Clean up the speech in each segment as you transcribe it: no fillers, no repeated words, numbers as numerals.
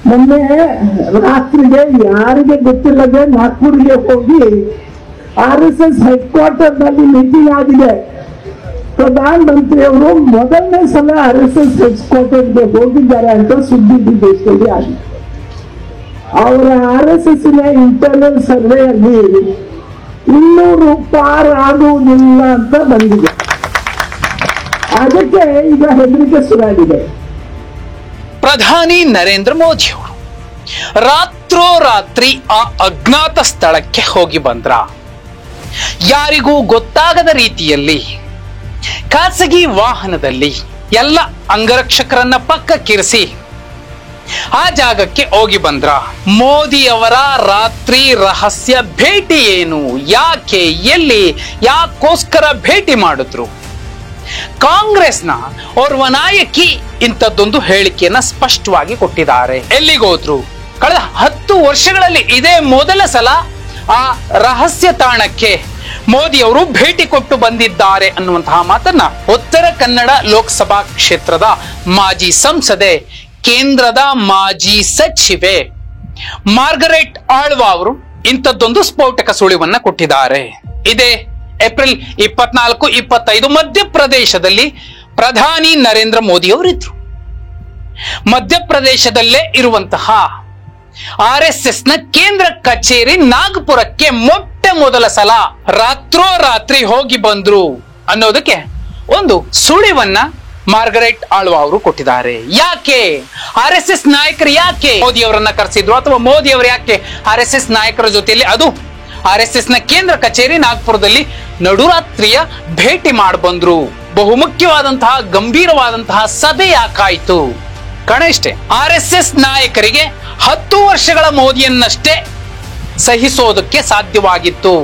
ಮೊನ್ನೆ ರಾತ್ರಿಗೆ ಯಾರಿಗೆ ಗೊತ್ತಿಲ್ಲದೆ ನಾಗ್ಪುರಿಗೆ ಹೋಗಿ RSS ಹೆಡ್ ಕ್ವಾರ್ಟರ್ ನಲ್ಲಿ ಮೀಟಿಂಗ್ ಆಗಿದೆ. ಪ್ರಧಾನ ಮಂತ್ರಿಯವರು ಮೊದಲನೇ ಸಲ RSS ಹೆಡ್ ಕ್ವಾರ್ಟರ್ಗೆ ಹೋಗಿದ್ದಾರೆ ಅಂತ ಸುದ್ದಿ ದೇಶದಲ್ಲಿ ಆಗಿದೆ. ಅವರ RSS ಇಂಟರ್ನಲ್ ಸರ್ವೆಯಲ್ಲಿ 200 ಪಾರ್ ಆಗುವುದಿಲ್ಲ ಅಂತ ಬಂದಿದೆ. ಅದಕ್ಕೆ ಈಗ ಹೆದರಿಕೆ ಶುರುವಾಗಿದೆ. ಪ್ರಧಾನಿ ನರೇಂದ್ರ ಮೋದಿ ಅವರು ರಾತ್ರೋರಾತ್ರಿ ಆ ಅಜ್ಞಾತ ಸ್ಥಳಕ್ಕೆ ಹೋಗಿ ಬಂದ್ರ. ಯಾರಿಗೂ ಗೊತ್ತಾಗದ ರೀತಿಯಲ್ಲಿ ಖಾಸಗಿ ವಾಹನದಲ್ಲಿ ಎಲ್ಲ ಅಂಗರಕ್ಷಕರನ್ನ ಪಕ್ಕಕ್ಕಿರಿಸಿ ಆ ಜಾಗಕ್ಕೆ ಹೋಗಿ ಬಂದ್ರ. ಮೋದಿ ಅವರ ರಾತ್ರಿ ರಹಸ್ಯ ಭೇಟಿ ಏನು, ಯಾಕೆ, ಎಲ್ಲಿ, ಯಾಕೋಸ್ಕರ ಭೇಟಿ ಮಾಡಿದ್ರು? ಕಾಂಗ್ರೆಸ್ನ ಓರ್ವ ನಾಯಕಿ ಇಂಥದ್ದೊಂದು ಹೇಳಿಕೆಯನ್ನ ಸ್ಪಷ್ಟವಾಗಿ ಕೊಟ್ಟಿದ್ದಾರೆ. ಎಲ್ಲಿಗೋದ್ರು? ಕಳೆದ 10 ವರ್ಷಗಳಲ್ಲಿ ಇದೇ ಮೊದಲ ಸಲ ಆ ರಹಸ್ಯ ತಾಣಕ್ಕೆ ಮೋದಿ ಅವರು ಭೇಟಿ ಕೊಟ್ಟು ಬಂದಿದ್ದಾರೆ ಅನ್ನುವಂತಹ ಮಾತನ್ನ ಉತ್ತರ ಕನ್ನಡ ಲೋಕಸಭಾ ಕ್ಷೇತ್ರದ ಮಾಜಿ ಸಂಸದೆ, ಕೇಂದ್ರದ ಮಾಜಿ ಸಚಿವೆ ಮಾರ್ಗರೆಟ್ ಆಳ್ವಾ ಅವರು ಇಂಥದ್ದೊಂದು ಸ್ಫೋಟಕ ಸುಳಿವನ್ನ ಕೊಟ್ಟಿದ್ದಾರೆ. ಇದೇ ಏಪ್ರಿಲ್ 24-25 ಮಧ್ಯಪ್ರದೇಶದಲ್ಲಿ ಪ್ರಧಾನಿ ನರೇಂದ್ರ ಮೋದಿ ಅವರಿದ್ರು. ಮಧ್ಯಪ್ರದೇಶದಲ್ಲೇ ಇರುವಂತಹ RSS ನ ಕೇಂದ್ರ ಕಚೇರಿ ನಾಗ್ಪುರಕ್ಕೆ ಮೊಟ್ಟ ಮೊದಲ ಸಲ ರಾತ್ರೋರಾತ್ರಿ ಹೋಗಿ ಬಂದ್ರು ಅನ್ನೋದಕ್ಕೆ ಒಂದು ಸುಳಿವನ್ನ ಮಾರ್ಗರೆಟ್ ಆಳ್ವಾ ಅವರು ಕೊಟ್ಟಿದ್ದಾರೆ. ಯಾಕೆ RSS ನಾಯಕರು ಯಾಕೆ ಮೋದಿ ಅವರನ್ನ ಕರೆಸಿದ್ರು, ಅಥವಾ ಮೋದಿ ಅವರು ಯಾಕೆ RSS ನಾಯಕರ ಜೊತೆಯಲ್ಲಿ, ಅದು RSS ನ ಕೇಂದ್ರ ಕಚೇರಿ ನಾಗ್ಪುರದಲ್ಲಿ ನಡುರಾತ್ರಿಯ ಭೇಟಿ ಮಾಡಿ ಬಂದ್ರು? ಬಹುಮುಖ್ಯವಾದಂತಹ ಗಂಭೀರವಾದಂತಹ ಸಭೆ ಯಾಕಾಯ್ತು? ಕಣಷ್ಟೇ, RSS ನಾಯಕರಿಗೆ 10 ವರ್ಷಗಳ ಮೋದಿಯನ್ನಷ್ಟೇ ಸಹಿಸೋದಕ್ಕೆ ಸಾಧ್ಯವಾಗಿತ್ತು.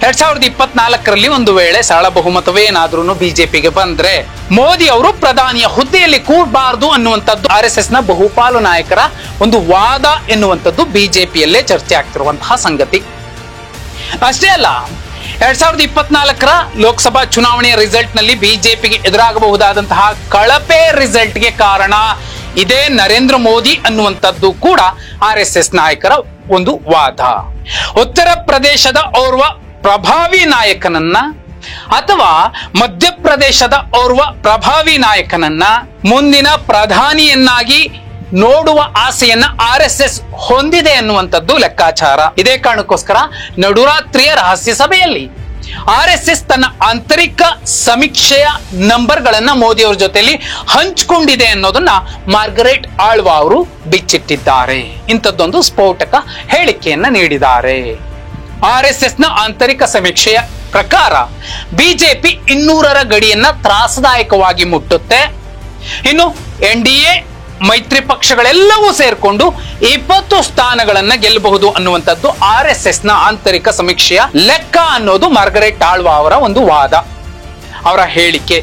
2024ರಲ್ಲಿ ಒಂದು ವೇಳೆ ಸರಳ ಬಹುಮತವೇನಾದ್ರೂ ಬಿಜೆಪಿಗೆ ಬಂದ್ರೆ ಮೋದಿ ಅವರು ಪ್ರಧಾನಿಯ ಹುದ್ದೆಯಲ್ಲಿ ಕೂಡಬಾರದು ಅನ್ನುವಂಥದ್ದು RSS ನ ಬಹುಪಾಲು ನಾಯಕರ ಒಂದು ವಾದ ಎನ್ನುವಂಥದ್ದು ಬಿಜೆಪಿಯಲ್ಲೇ ಚರ್ಚೆ ಆಗ್ತಿರುವಂತಹ ಸಂಗತಿ. ಅಷ್ಟೇ ಅಲ್ಲ, 2024ರ ಲೋಕಸಭಾ ಚುನಾವಣೆಯ ರಿಸಲ್ಟ್ ನಲ್ಲಿ ಬಿಜೆಪಿಗೆ ಎದುರಾಗಬಹುದಾದಂತಹ ಕಳಪೆ ರಿಸಲ್ಟ್ಗೆ ಕಾರಣ ಇದೇ ನರೇಂದ್ರ ಮೋದಿ ಅನ್ನುವಂಥದ್ದು ಕೂಡ RSS ನಾಯಕರ ಒಂದು ವಾದ. ಉತ್ತರ ಪ್ರದೇಶದ ಓರ್ವ ಪ್ರಭಾವಿ ನಾಯಕನನ್ನ ಅಥವಾ ಮಧ್ಯಪ್ರದೇಶದ ಓರ್ವ ಪ್ರಭಾವಿ ನಾಯಕನನ್ನ ಮುಂದಿನ ಪ್ರಧಾನಿಯನ್ನಾಗಿ ನೋಡುವ ಆಸೆಯನ್ನ RSS ಹೊಂದಿದೆ ಅನ್ನುವಂಥದ್ದು ಲೆಕ್ಕಾಚಾರ. ಇದೇ ಕಾರಣಕ್ಕೋಸ್ಕರ ನಡುರಾತ್ರಿಯ ರಹಸ್ಯ ಸಭೆಯಲ್ಲಿ RSS ತನ್ನ ಆಂತರಿಕ ಸಮೀಕ್ಷೆಯ ನಂಬರ್ಗಳನ್ನ ಮೋದಿ ಅವರ ಜೊತೆಲಿ ಹಂಚಿಕೊಂಡಿದೆ ಅನ್ನೋದನ್ನ ಮಾರ್ಗರೆಟ್ ಆಳ್ವಾ ಅವರು ಬಿಚ್ಚಿಟ್ಟಿದ್ದಾರೆ. ಇಂಥದ್ದೊಂದು ಸ್ಫೋಟಕ ಹೇಳಿಕೆಯನ್ನ ನೀಡಿದ್ದಾರೆ. RSS ನ ಆಂತರಿಕ ಸಮೀಕ್ಷೆಯ ಪ್ರಕಾರ ಬಿಜೆಪಿ 200ರ ಗಡಿಯನ್ನ ತ್ರಾಸದಾಯಕವಾಗಿ ಮುಟ್ಟುತ್ತೆ. ಇನ್ನು NDA ಮೈತ್ರಿ ಪಕ್ಷಗಳೆಲ್ಲವೂ ಸೇರ್ಕೊಂಡು 20 ಸ್ಥಾನಗಳನ್ನ ಗೆಲ್ಲಬಹುದು ಅನ್ನುವಂಥದ್ದು RSS ನ ಆಂತರಿಕ ಸಮೀಕ್ಷೆಯ ಲೆಕ್ಕ ಅನ್ನೋದು ಮಾರ್ಗರೆಟ್ ಆಳ್ವಾ ಅವರ ಒಂದು ವಾದ, ಅವರ ಹೇಳಿಕೆ.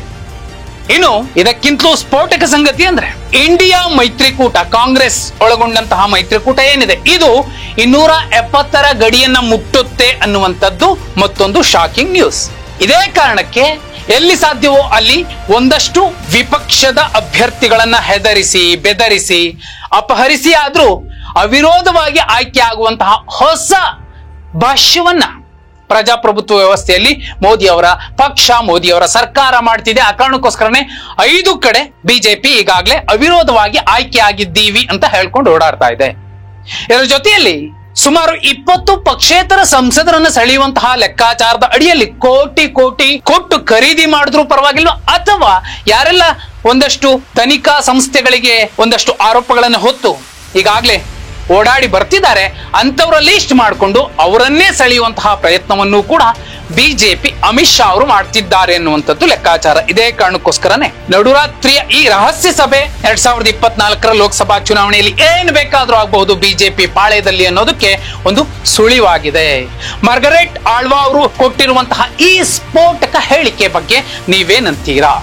ಇನ್ನು ಇದಕ್ಕಿಂತಲೂ ಸ್ಫೋಟಕ ಸಂಗತಿ ಅಂದ್ರೆ ಇಂಡಿಯಾ ಮೈತ್ರಿಕೂಟ, ಕಾಂಗ್ರೆಸ್ ಒಳಗೊಂಡಂತಹ ಮೈತ್ರಿಕೂಟ ಏನಿದೆ, ಇದು 270ರ ಗಡಿಯನ್ನ ಮುಟ್ಟುತ್ತೆ ಅನ್ನುವಂಥದ್ದು ಮತ್ತೊಂದು ಶಾಕಿಂಗ್ ನ್ಯೂಸ್. ಇದೇ ಕಾರಣಕ್ಕೆ ಎಲ್ಲಿ ಸಾಧ್ಯವೋ ಅಲ್ಲಿ ಒಂದಷ್ಟು ವಿಪಕ್ಷದ ಅಭ್ಯರ್ಥಿಗಳನ್ನ ಹೆದರಿಸಿ, ಬೆದರಿಸಿ, ಅಪಹರಿಸಿ ಆದ್ರೂ ಅವಿರೋಧವಾಗಿ ಆಯ್ಕೆ ಆಗುವಂತಹ ಹೊಸ ಭಾಷ್ಯವನ್ನ ಪ್ರಜಾಪ್ರಭುತ್ವ ವ್ಯವಸ್ಥೆಯಲ್ಲಿ ಮೋದಿ ಅವರ ಪಕ್ಷ, ಮೋದಿ ಅವರ ಸರ್ಕಾರ ಮಾಡ್ತಿದೆ. ಆ ಕಾರಣಕ್ಕೋಸ್ಕರನೇ 5 ಕಡೆ ಬಿಜೆಪಿ ಈಗಾಗಲೇ ಅವಿರೋಧವಾಗಿ ಆಯ್ಕೆ ಆಗಿದ್ದೀವಿ ಅಂತ ಹೇಳ್ಕೊಂಡು ಓಡಾಡ್ತಾ ಇದೆ. ಇದರ ಜೊತೆಯಲ್ಲಿ ಸುಮಾರು 20 ಪಕ್ಷೇತರ ಸಂಸದರನ್ನ ಸೆಳೆಯುವಂತಹ ಲೆಕ್ಕಾಚಾರದ ಅಡಿಯಲ್ಲಿ ಕೋಟಿ ಕೋಟಿ ಕೊಟ್ಟು ಖರೀದಿ ಮಾಡಿದ್ರು ಪರವಾಗಿಲ್ಲ, ಅಥವಾ ಯಾರೆಲ್ಲ ಒಂದಷ್ಟು ತನಿಖಾ ಸಂಸ್ಥೆಗಳಿಗೆ ಒಂದಷ್ಟು ಆರೋಪಗಳನ್ನು ಹೊತ್ತು ಈಗಾಗಲೇ ಓಡಾಡಿ ಬರ್ತಿದ್ದಾರೆ ಅಂತವರ ಲಿಸ್ಟ್ ಮಾಡಿಕೊಂಡು ಅವರನ್ನೇ ಸೆಳೆಯುವಂತಹ ಪ್ರಯತ್ನವನ್ನು ಕೂಡ ಬಿಜೆಪಿ ಅಮಿತ್ ಶಾ ಅವರು ಮಾಡ್ತಿದ್ದಾರೆ ಎನ್ನುವಂಥದ್ದು ಲೆಕ್ಕಾಚಾರ. ಇದೇ ಕಾರಣಕ್ಕೋಸ್ಕರನೇ ನಡುರಾತ್ರಿಯ ಈ ರಹಸ್ಯ ಸಭೆ 2024ರ ಲೋಕಸಭಾ ಚುನಾವಣೆಯಲ್ಲಿ ಏನ್ ಬೇಕಾದ್ರೂ ಆಗಬಹುದು ಬಿಜೆಪಿ ಪಾಳ್ಯದಲ್ಲಿ ಅನ್ನೋದಕ್ಕೆ ಒಂದು ಸುಳಿವಾಗಿದೆ. ಮಾರ್ಗರೆಟ್ ಆಳ್ವಾ ಅವರು ಕೊಟ್ಟಿರುವಂತಹ ಈ ಸ್ಫೋಟಕ ಹೇಳಿಕೆ ಬಗ್ಗೆ ನೀವೇನಂತೀರಾ?